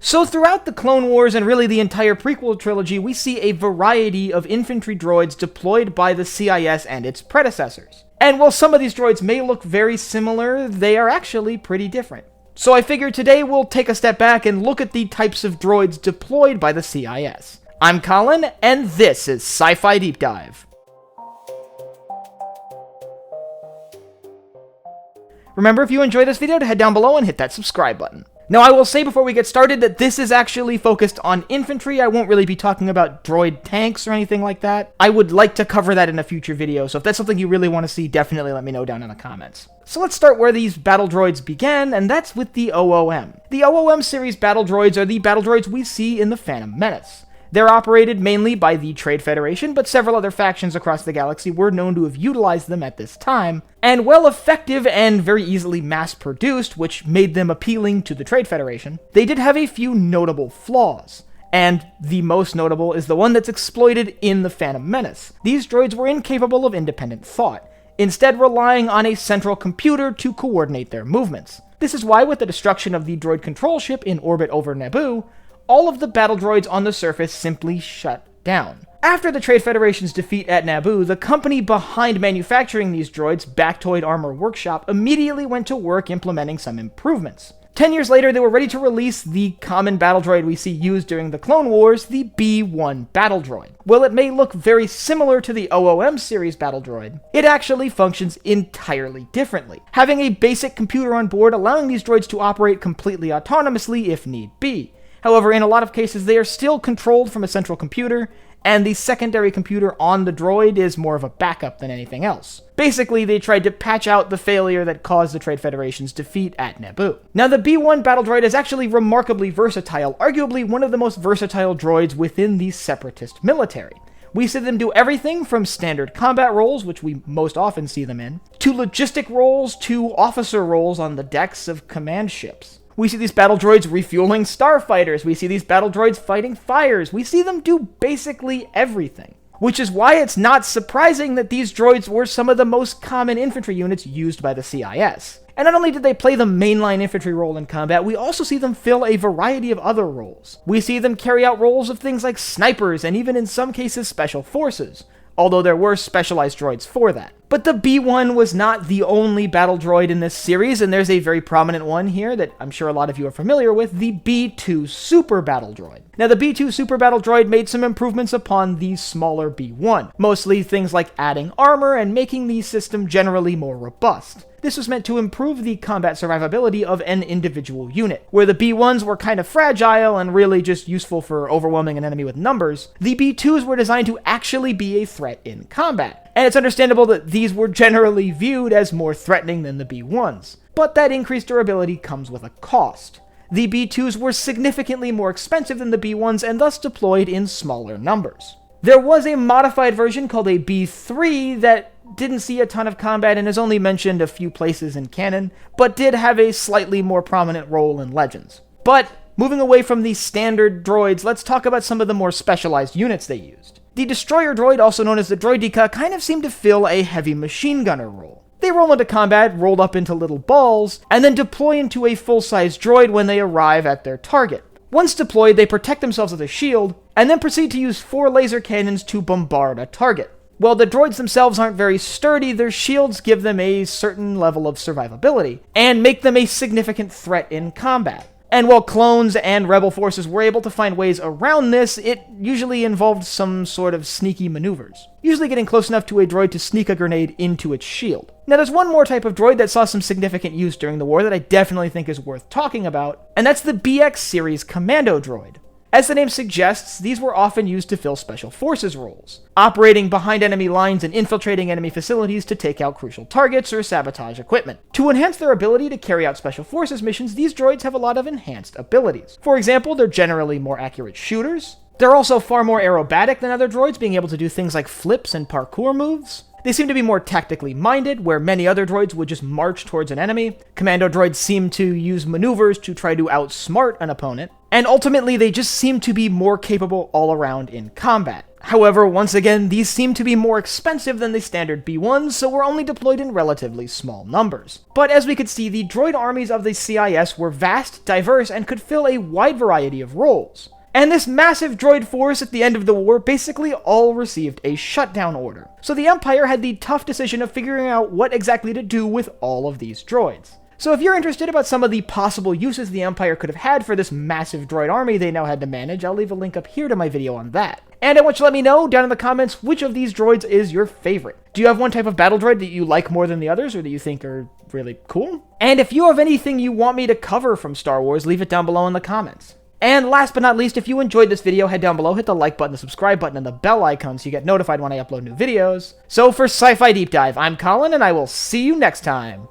So throughout the Clone Wars and really the entire prequel trilogy, we see a variety of infantry droids deployed by the CIS and its predecessors. And while some of these droids may look very similar, they are actually pretty different. So I figured today we'll take a step back and look at the types of droids deployed by the CIS. I'm Colin, and this is Sci-Fi Deep Dive. Remember, if you enjoyed this video, to head down below and hit that subscribe button. Now, I will say before we get started that this is actually focused on infantry. I won't really be talking about droid tanks or anything like that. I would like to cover that in a future video, so if that's something you really want to see, definitely let me know down in the comments. So let's start where these battle droids began, and that's with the OOM. The OOM series battle droids are the battle droids we see in the Phantom Menace. They're operated mainly by the Trade Federation, but several other factions across the galaxy were known to have utilized them at this time, and while effective and very easily mass-produced, which made them appealing to the Trade Federation, they did have a few notable flaws. And the most notable is the one that's exploited in the Phantom Menace. These droids were incapable of independent thought, instead relying on a central computer to coordinate their movements. This is why, with the destruction of the droid control ship in orbit over Naboo, all of the battle droids on the surface simply shut down. After the Trade Federation's defeat at Naboo, the company behind manufacturing these droids, Bactoid Armor Workshop, immediately went to work implementing some improvements. 10 years later, they were ready to release the common battle droid we see used during the Clone Wars, the B-1 battle droid. While it may look very similar to the OOM series battle droid, it actually functions entirely differently, having a basic computer on board allowing these droids to operate completely autonomously if need be. However, in a lot of cases, they are still controlled from a central computer, and the secondary computer on the droid is more of a backup than anything else. Basically, they tried to patch out the failure that caused the Trade Federation's defeat at Naboo. Now, the B-1 battle droid is actually remarkably versatile, arguably one of the most versatile droids within the Separatist military. We see them do everything from standard combat roles, which we most often see them in, to logistic roles, to officer roles on the decks of command ships. We see these battle droids refueling starfighters, we see these battle droids fighting fires, we see them do basically everything. Which is why it's not surprising that these droids were some of the most common infantry units used by the CIS. And not only did they play the mainline infantry role in combat, we also see them fill a variety of other roles. We see them carry out roles of things like snipers, and even in some cases special forces, although there were specialized droids for that. But the B-1 was not the only battle droid in this series, and there's a very prominent one here that I'm sure a lot of you are familiar with, the B-2 Super Battle Droid. Now, the B-2 Super Battle Droid made some improvements upon the smaller B-1, mostly things like adding armor and making the system generally more robust. This was meant to improve the combat survivability of an individual unit. Where the B-1s were kind of fragile and really just useful for overwhelming an enemy with numbers, the B-2s were designed to actually be a threat in combat. And it's understandable that these were generally viewed as more threatening than the B-1s. But that increased durability comes with a cost. The B-2s were significantly more expensive than the B-1s and thus deployed in smaller numbers. There was a modified version called a B-3 that didn't see a ton of combat and is only mentioned a few places in canon, but did have a slightly more prominent role in Legends. But moving away from the standard droids, let's talk about some of the more specialized units they used. The Destroyer Droid, also known as the Droideka, kind of seemed to fill a heavy machine gunner role. They roll into combat, rolled up into little balls, and then deploy into a full-size droid when they arrive at their target. Once deployed, they protect themselves with a shield, and then proceed to use 4 laser cannons to bombard a target. While the droids themselves aren't very sturdy, their shields give them a certain level of survivability, and make them a significant threat in combat. And while clones and rebel forces were able to find ways around this, it usually involved some sort of sneaky maneuvers, usually getting close enough to a droid to sneak a grenade into its shield. Now, there's one more type of droid that saw some significant use during the war that I definitely think is worth talking about, and that's the BX series Commando Droid. As the name suggests, these were often used to fill special forces roles, operating behind enemy lines and infiltrating enemy facilities to take out crucial targets or sabotage equipment. To enhance their ability to carry out special forces missions, these droids have a lot of enhanced abilities. For example, they're generally more accurate shooters. They're also far more aerobatic than other droids, being able to do things like flips and parkour moves. They seem to be more tactically minded, where many other droids would just march towards an enemy. Commando droids seem to use maneuvers to try to outsmart an opponent. And ultimately, they just seem to be more capable all around in combat. However, once again, these seem to be more expensive than the standard B1s, so were only deployed in relatively small numbers. But as we could see, the droid armies of the CIS were vast, diverse, and could fill a wide variety of roles. And this massive droid force at the end of the war basically all received a shutdown order. So the Empire had the tough decision of figuring out what exactly to do with all of these droids. So if you're interested about some of the possible uses the Empire could have had for this massive droid army they now had to manage, I'll leave a link up here to my video on that. And I want you to let me know down in the comments which of these droids is your favorite. Do you have one type of battle droid that you like more than the others, or that you think are really cool? And if you have anything you want me to cover from Star Wars, leave it down below in the comments. And last but not least, if you enjoyed this video, head down below, hit the like button, the subscribe button, and the bell icon so you get notified when I upload new videos. So for Sci-Fi Deep Dive, I'm Colin, and I will see you next time.